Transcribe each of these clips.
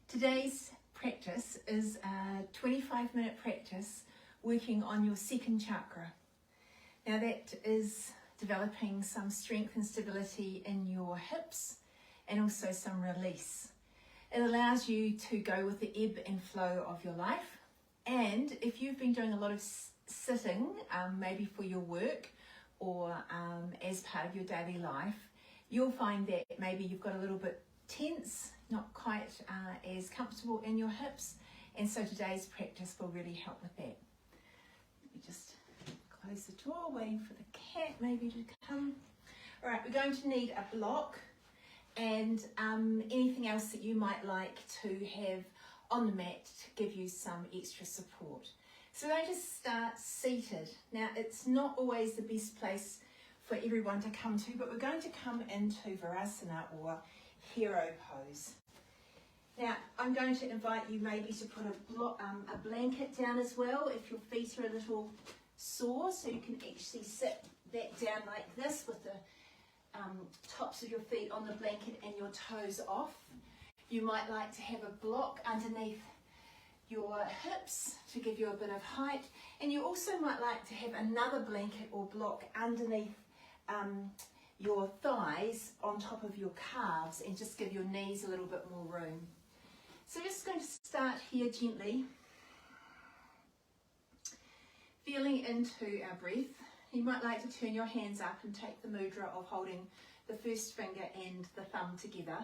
Today's practice is a 25-minute practice working on your second chakra. Now that is developing some strength and stability in your hips and also some release. It allows you to go with the ebb and flow of your life, and if you've been doing a lot of sitting, maybe for your work or as part of your daily life, you'll find that maybe you've got a little bit tense, not quite as comfortable in your hips, and so today's practice will really help with that. Let me just close the door, waiting for the cat maybe to come. All right, we're going to need a block and anything else that you might like to have on the mat to give you some extra support. So we're going to start seated. Now it's not always the best place for everyone to come to, but we're going to come into Savasana or hero pose. Now I'm going to invite you maybe to put a blanket down as well if your feet are a little sore, so you can actually sit back down like this with the tops of your feet on the blanket and your toes off. You might like to have a block underneath your hips to give you a bit of height, and you also might like to have another blanket or block underneath your thighs on top of your calves and just give your knees a little bit more room. So we're just going to start here gently, feeling into our breath. You might like to turn your hands up and take the mudra of holding the first finger and the thumb together,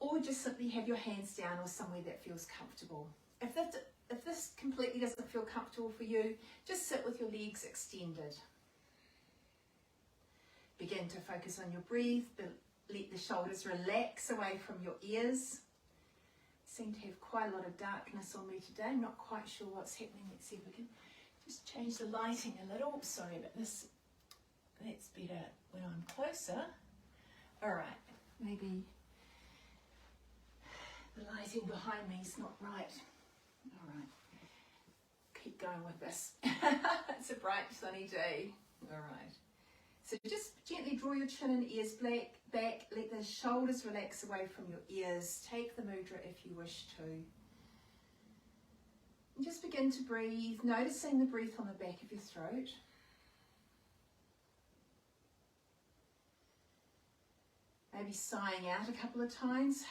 or just simply have your hands down or somewhere that feels comfortable. If this completely doesn't feel comfortable for you, just sit with your legs extended. Begin to focus on your breath, but let the shoulders relax away from your ears. Seem to have quite a lot of darkness on me today. I'm not quite sure what's happening. Let's see if we can just change the lighting a little. Sorry about this. That's better when I'm closer. All right, maybe the lighting behind me is not right. All right, keep going with this. It's a bright sunny day. All right. So just gently draw your chin and ears back, let the shoulders relax away from your ears. Take the mudra if you wish to. And just begin to breathe, noticing the breath on the back of your throat. Maybe sighing out a couple of times.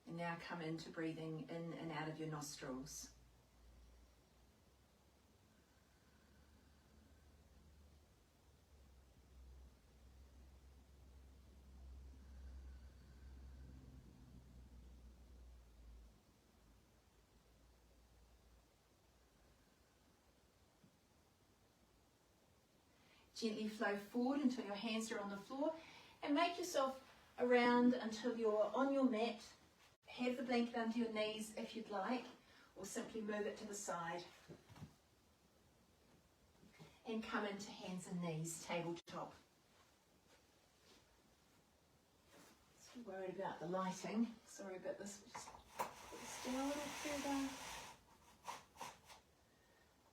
And now come into breathing in and out of your nostrils. Gently flow forward until your hands are on the floor, and make yourself around until you're on your mat. Have the blanket under your knees if you'd like, or simply move it to the side. And come into hands and knees, tabletop. So worried about the lighting. Sorry about this. Just put this down a little further.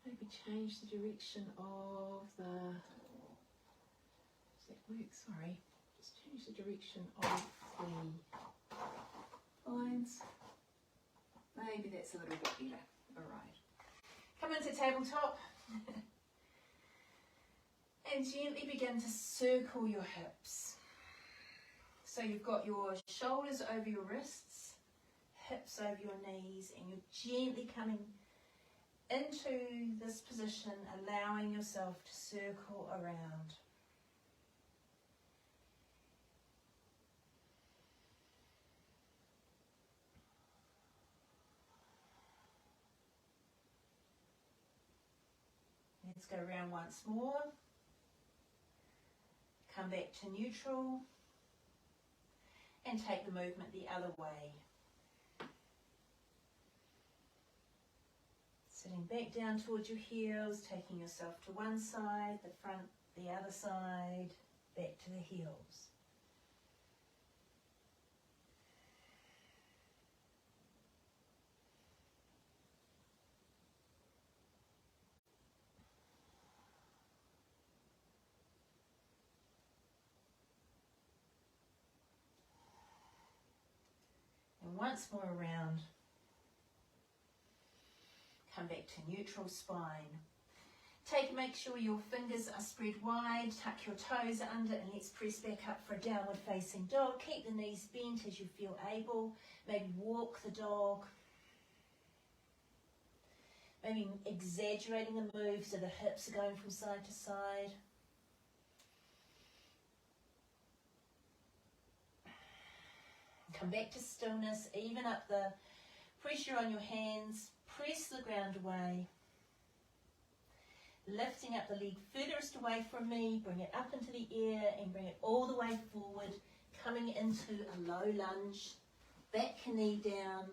Maybe change the direction of the... Does that work? Sorry. Just change the direction of the lines. Maybe that's a little bit better. All right. Come into tabletop and gently begin to circle your hips. So you've got your shoulders over your wrists, hips over your knees, and you're gently coming into this position, allowing yourself to circle around. Let's go around once more. Come back to neutral and take the movement the other way. Sitting back down towards your heels, taking yourself to one side, the front, the other side, back to the heels. once more around. Come back to neutral spine. Make sure your fingers are spread wide, tuck your toes under, and let's press back up for a downward facing dog. Keep the knees bent as you feel able. Maybe walk the dog. Maybe exaggerating the move so the hips are going from side to side. Come back to stillness, even up the pressure on your hands, press the ground away. Lifting up the leg furthest away from me, bring it up into the air and bring it all the way forward, coming into a low lunge, back knee down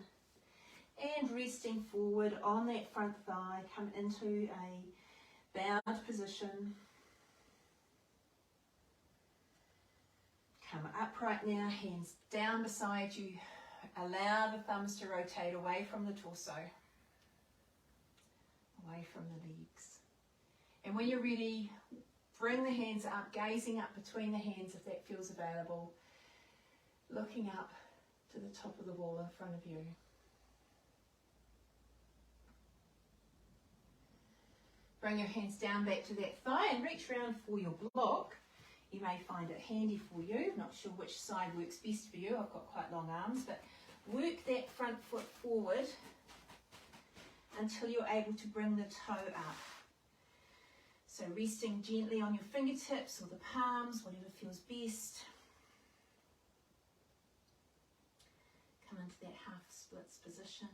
and resting forward on that front thigh, come into a bound position. Come upright now, hands down beside you, allow the thumbs to rotate away from the torso, away from the legs. And when you're ready, bring the hands up, gazing up between the hands if that feels available, looking up to the top of the wall in front of you. Bring your hands down back to that thigh and reach around for your block. You may find it handy for you, not sure which side works best for you. I've got quite long arms, but work that front foot forward until you're able to bring the toe up. So resting gently on your fingertips or the palms, whatever feels best. Come into that half splits position.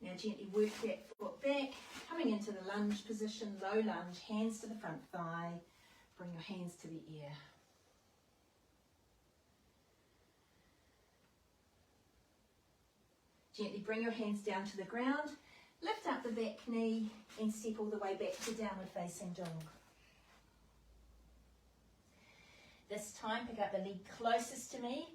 Now gently work that foot back, coming into the lunge position, low lunge, hands to the front thigh, bring your hands to the ear. Gently bring your hands down to the ground, lift up the back knee and step all the way back to downward facing dog. This time pick up the leg closest to me,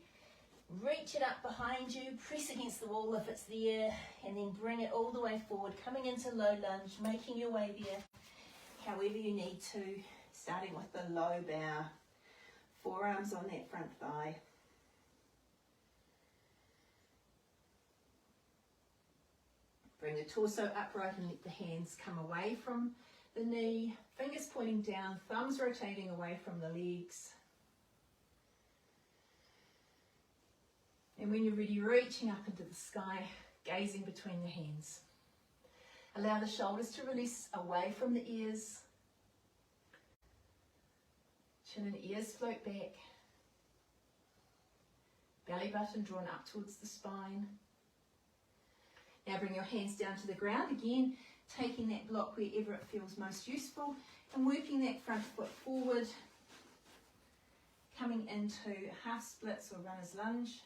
reach it up behind you, press against the wall if it's there, and then bring it all the way forward, coming into low lunge, making your way there however you need to, starting with the low bow, forearms on that front thigh. Bring the torso upright and let the hands come away from the knee, fingers pointing down, thumbs rotating away from the legs. And when you're ready, reaching up into the sky, gazing between the hands. Allow the shoulders to release away from the ears. Chin and ears float back. Belly button drawn up towards the spine. Now bring your hands down to the ground, again taking that block wherever it feels most useful and working that front foot forward, coming into half splits or runner's lunge,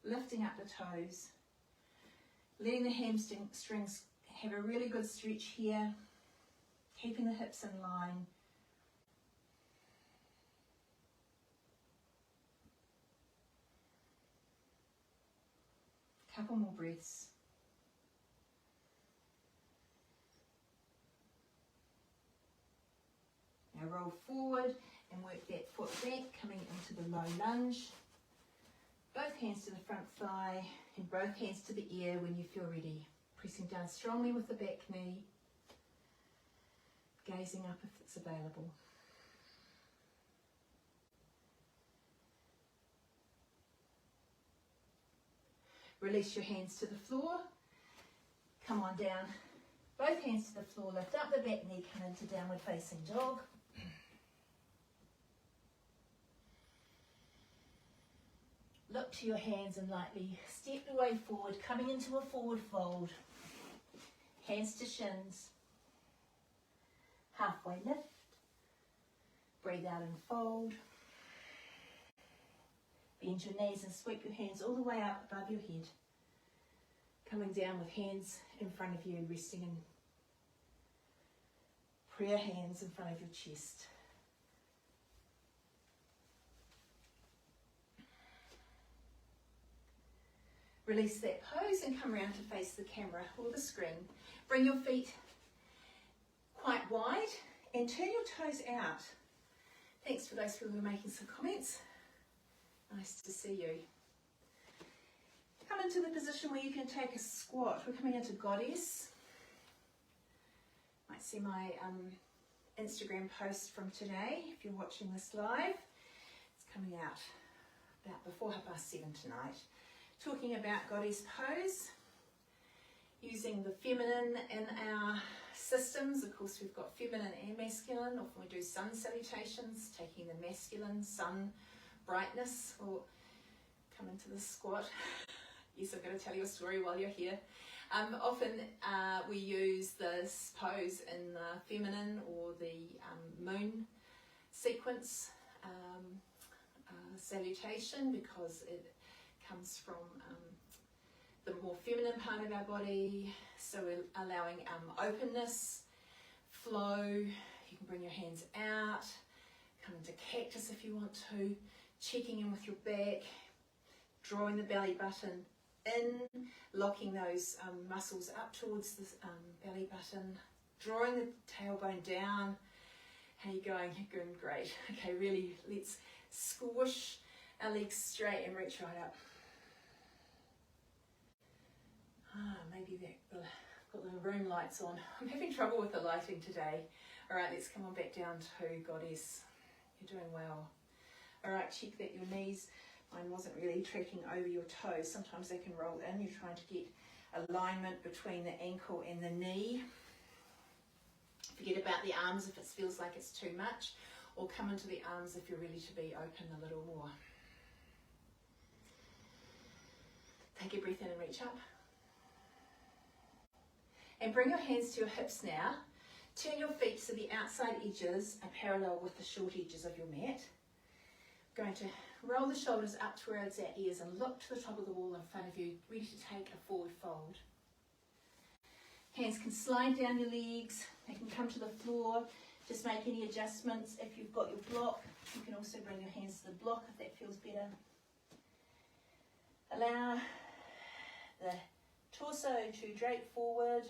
lifting up the toes, letting the hamstrings have a really good stretch here, keeping the hips in line. Couple more breaths. Now roll forward and work that foot back, coming into the low lunge. Both hands to the front thigh and both hands to the ear when you feel ready. Pressing down strongly with the back knee. Gazing up if it's available. Release your hands to the floor. Come on down. Both hands to the floor. Lift up the back knee. Come into downward facing dog. Look to your hands and lightly step the way forward, coming into a forward fold. Hands to shins. Halfway lift. Breathe out and fold. Bend your knees and sweep your hands all the way up above your head. Coming down with hands in front of you, resting in prayer hands in front of your chest. Release that pose and come around to face the camera or the screen. Bring your feet quite wide And turn your toes out. Thanks for those people who are making some comments. Nice to see you. Come into the position where you can take a squat. We're coming into Goddess. Might see my Instagram post from today if you're watching this live. It's coming out about before 7:30 tonight. Talking about Goddess pose. Using the feminine in our systems. Of course, we've got feminine and masculine. Often we do sun salutations, taking the masculine sun brightness. Or come into the squat. Yes, I'm going to tell you a story while you're here. Often we use this pose in the feminine or the moon sequence salutation, because it comes from the more feminine part of our body. So we're allowing openness, flow. You can bring your hands out, come into cactus if you want to, checking in with your back, drawing the belly button in, locking those muscles up towards the belly button, drawing the tailbone down. How are you going? You're going great. Okay, really, let's squish our legs straight and reach right up. Maybe I've got the room lights on. I'm having trouble with the lighting today. All right, let's come on back down to Goddess. You're doing well. All right, check that your knees, mine wasn't really tracking over your toes. Sometimes they can roll in. You're trying to get alignment between the ankle and the knee. Forget about the arms if it feels like it's too much, or come into the arms if you're ready to be open a little more. Take a breath in and reach up. And bring your hands to your hips now. Turn your feet so the outside edges are parallel with the short edges of your mat. Going to roll the shoulders up towards our ears and look to the top of the wall in front of you, ready to take a forward fold. Hands can slide down your legs, they can come to the floor. Just make any adjustments. If you've got your block, you can also bring your hands to the block if that feels better. Allow the torso to drape forward.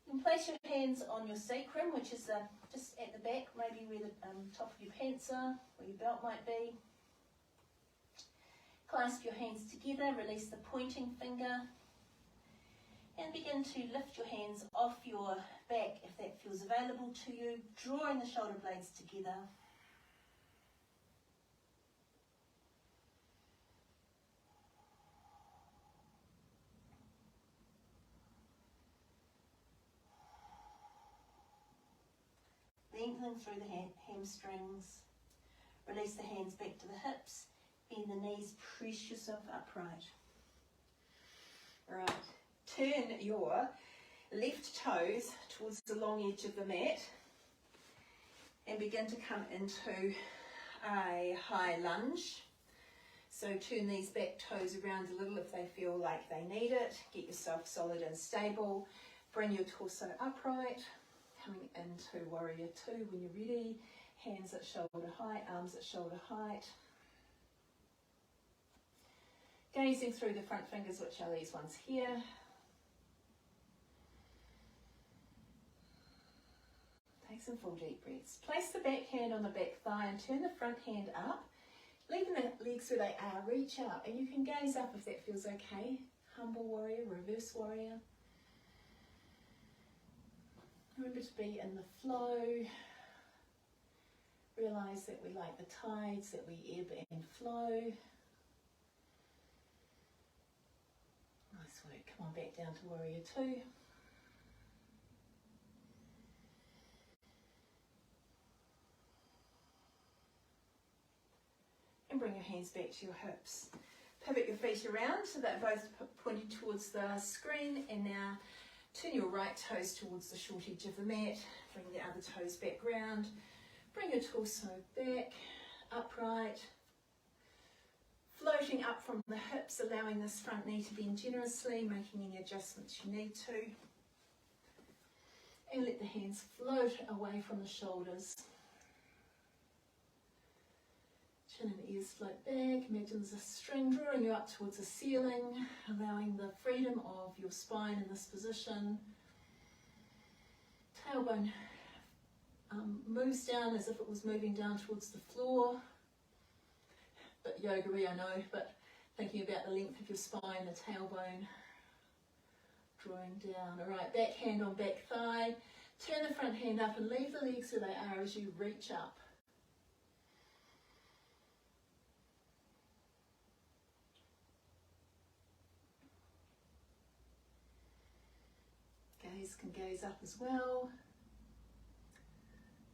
You can place your hands on your sacrum, which is just at the back, maybe where the top of your pants are, where your belt might be. Clasp your hands together, release the pointing finger, and begin to lift your hands off your back if that feels available to you, drawing the shoulder blades together. Lengthening through the hamstrings. Release the hands back to the hips. Bend the knees. Press yourself upright. All right. Turn your left toes towards the long edge of the mat and begin to come into a high lunge. So turn these back toes around a little if they feel like they need it. Get yourself solid and stable. Bring your torso upright. Coming into Warrior Two when you're ready. Hands at shoulder height, arms at shoulder height. Gazing through the front fingers, which are these ones here. Take some full deep breaths. Place the back hand on the back thigh and turn the front hand up. Leaving the legs where they are, reach up, and you can gaze up if that feels okay. Humble warrior, reverse warrior. Remember to be in the flow. Realise that we like the tides, that we ebb and flow. Nice work. Come on back down to Warrior Two. And bring your hands back to your hips. Pivot your feet around so that both pointing towards the screen, and now turn your right toes towards the short edge of the mat. Bring the other toes back round. Bring your torso back, upright. Floating up from the hips, allowing this front knee to bend generously, making any adjustments you need to. And let the hands float away from the shoulders. Chin and ears float back. Imagine there's a string drawing you up towards the ceiling, allowing the freedom of your spine in this position. Tailbone moves down as if it was moving down towards the floor. Bit yoga-y, I know, but thinking about the length of your spine, the tailbone drawing down. All right, back hand on back thigh. Turn the front hand up and leave the legs where they are as you reach up. Gaze can gaze up as well.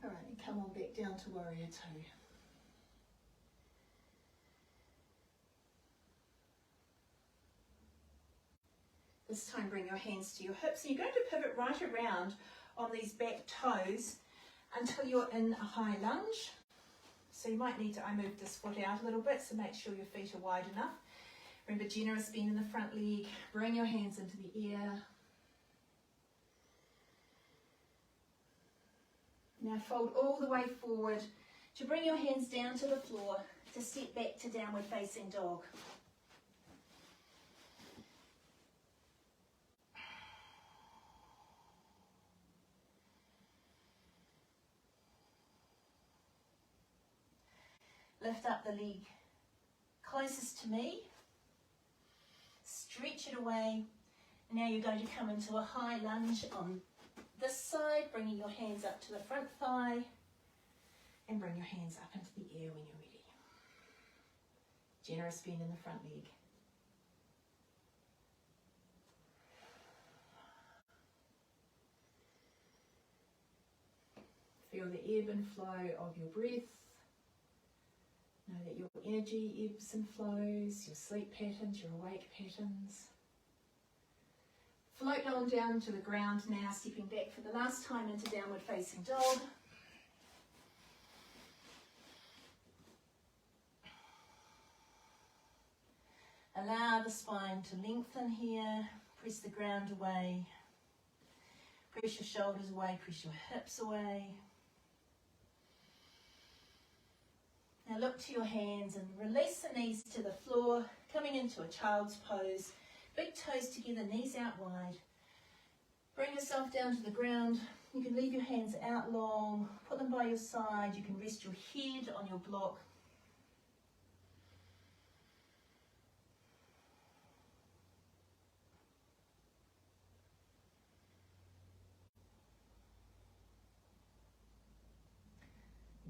All right, and come on back down to warrior two. This time bring your hands to your hips, and you're going to pivot right around on these back toes until you're in a high lunge. So you might need to, I moved this foot out a little bit, so make sure your feet are wide enough. Remember, generous bend in the front leg. Bring your hands into the air. Now fold all the way forward to bring your hands down to the floor to step back to downward facing dog. Lift up the leg closest to me. Stretch it away. Now you're going to come into a high lunge on this side, bringing your hands up to the front thigh, and bring your hands up into the air when you're ready. Generous bend in the front leg. Feel the ebb and flow of your breath. Know that your energy ebbs and flows, your sleep patterns, your awake patterns. Float on down to the ground now, stepping back for the last time into downward facing dog. Allow the spine to lengthen here. Press the ground away. Press your shoulders away, press your hips away. Now look to your hands and release the knees to the floor, coming into a child's pose. Big toes together, knees out wide. Bring yourself down to the ground. You can leave your hands out long, put them by your side. You can rest your head on your block.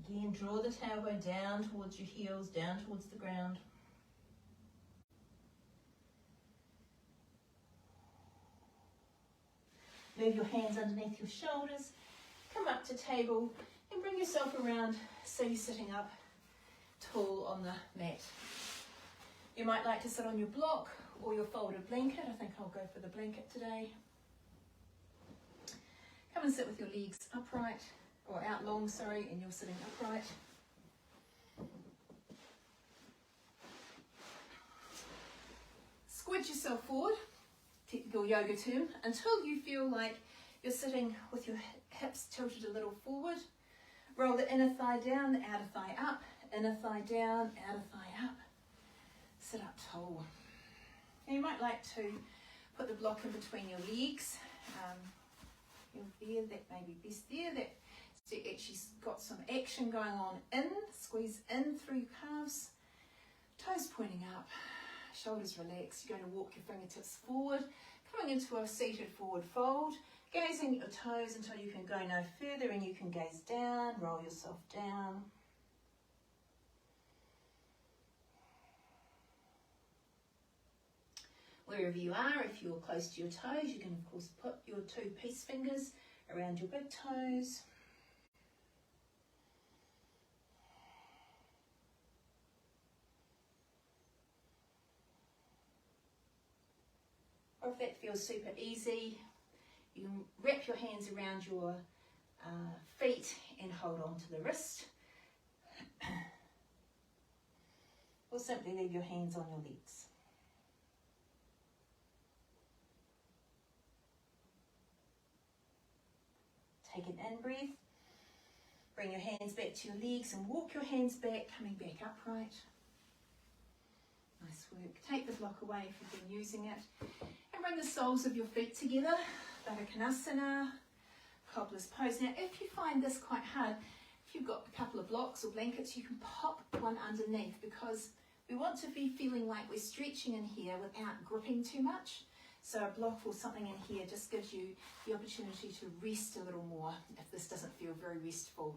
Again, draw the tailbone down towards your heels, down towards the ground. Move your hands underneath your shoulders, come up to table and bring yourself around so you're sitting up tall on the mat. You might like to sit on your block or your folded blanket. I think I'll go for the blanket today. Come and sit with your legs upright, or out long, sorry, and you're sitting upright. Squidge yourself forward, technical yoga term, until you feel like you're sitting with your hips tilted a little forward. Roll the inner thigh down, the outer thigh up, inner thigh down, outer thigh up. Sit up tall. Now you might like to put the block in between your legs. There, that may be best there. That so actually got some action going on in, squeeze in through your calves, toes pointing up, shoulders relaxed. You're going to walk your fingertips forward, coming into a seated forward fold, gazing at your toes until you can go no further and you can gaze down, roll yourself down. Wherever you are, if you're close to your toes, you can of course put your two peace fingers around your big toes. Or if that feels super easy, you can wrap your hands around your feet and hold on to the wrist. Or simply leave your hands on your legs. Take an in-breath. Bring your hands back to your legs and walk your hands back, coming back upright. Nice work. Take the block away if you've been using it. And bring the soles of your feet together. Baddha Konasana. cobbler's pose. Now, if you find this quite hard, if you've got a couple of blocks or blankets, you can pop one underneath, because we want to be feeling like we're stretching in here without gripping too much. So a block or something in here just gives you the opportunity to rest a little more if this doesn't feel very restful.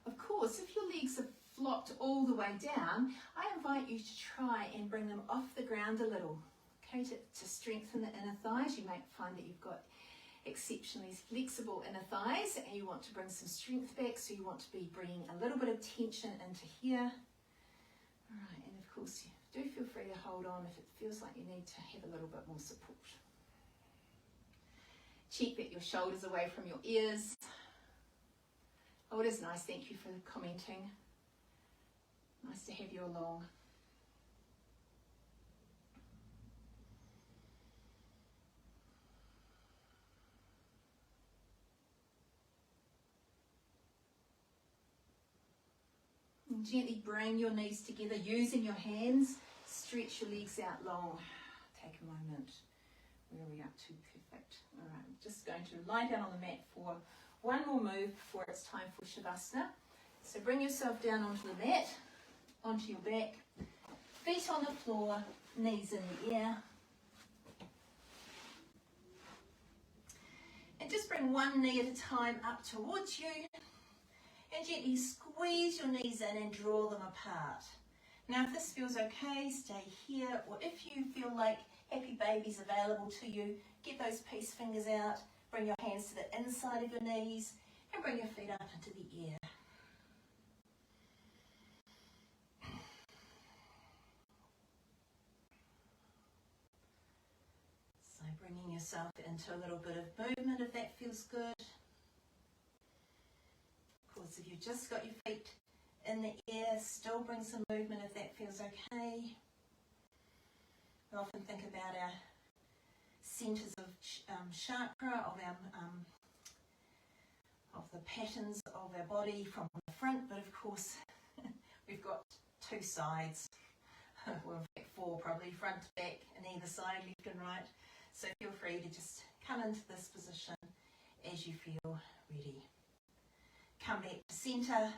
Of course, if your legs are flopped all the way down, I invite you to try and bring them off the ground a little, okay, to strengthen the inner thighs. You might find that you've got exceptionally flexible inner thighs and you want to bring some strength back, so you want to be bringing a little bit of tension into here. All right, and of course, do feel free to hold on if it feels like you need to have a little bit more support. Check that your shoulders away from your ears. Oh, it is nice, thank you for commenting. Nice to have you along. And gently bring your knees together using your hands. Stretch your legs out long. Take a moment. Where are we up to? Perfect. All right, I'm just going to lie down on the mat for one more move before it's time for Savasana. So bring yourself down onto the mat, onto your back, feet on the floor, knees in the air. And just bring one knee at a time up towards you. And gently squeeze your knees in and draw them apart. Now, if this feels okay, stay here. Or if you feel like happy baby's available to you, get those peace fingers out. Bring your hands to the inside of your knees and bring your feet up into the air. So bringing yourself into a little bit of movement if that feels good. Of course, if you've just got your feet in the air, still bring some movement if that feels okay. We often think about our centers of chakra, of the patterns of our body from the front, but of course we've got two sides, well in fact four probably, front, back and either side, left and right. So feel free to just come into this position as you feel ready. Come back to centre,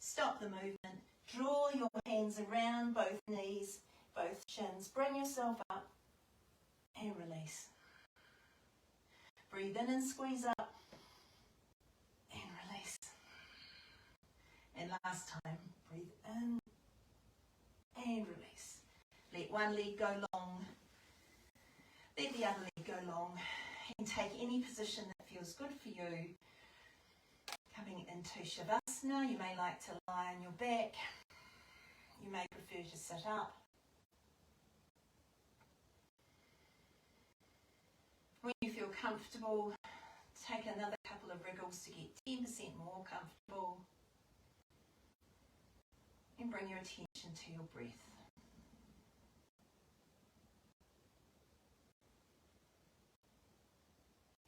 stop the movement, draw your hands around both knees, both shins, bring yourself up and release. Breathe in and squeeze up and release. And last time, breathe in and release. Let one leg go long, let the other leg go long, and take any position that feels good for you. Coming into Savasana, you may like to lie on your back, you may prefer to sit up. When you feel comfortable, take another couple of wriggles to get 10% more comfortable. And bring your attention to your breath.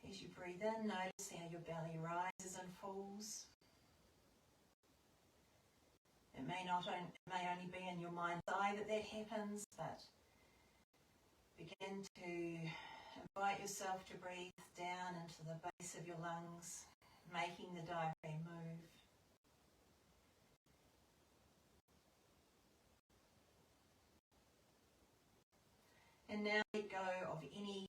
As you breathe in, notice how your belly rises and falls. It may only be in your mind's eye that happens, but begin to invite yourself to breathe down into the base of your lungs, making the diaphragm move. And now let go of any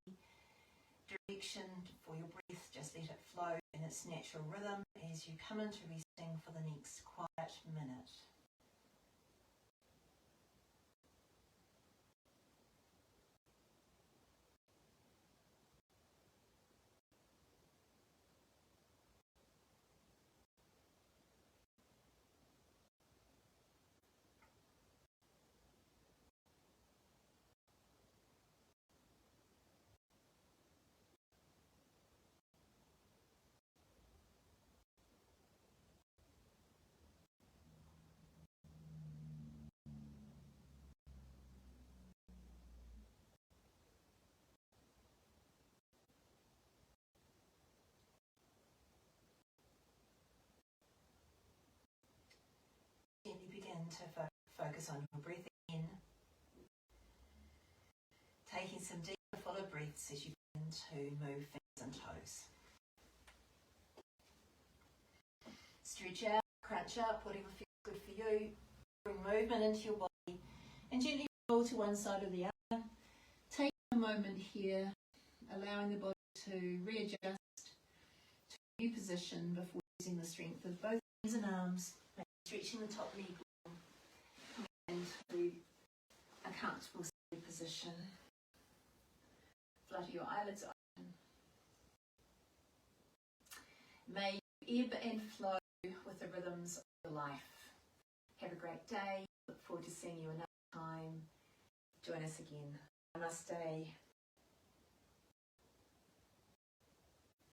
direction for your breath, just let it flow in its natural rhythm as you come into resting for the next quiet minute. Gently begin to focus on your breath again. Taking some deep, fuller breaths glutes as you begin to move fingers and toes. Stretch out, crunch up, whatever feels good for you. Bring movement into your body and gently roll to one side or the other. Take a moment here, allowing the body to readjust to a new position before using the strength of both hands and arms, stretching the top leg and to a comfortable seated position. Flutter your eyelids open. May you ebb and flow with the rhythms of your life. Have a great day. Look forward to seeing you another time. Join us again. Namaste.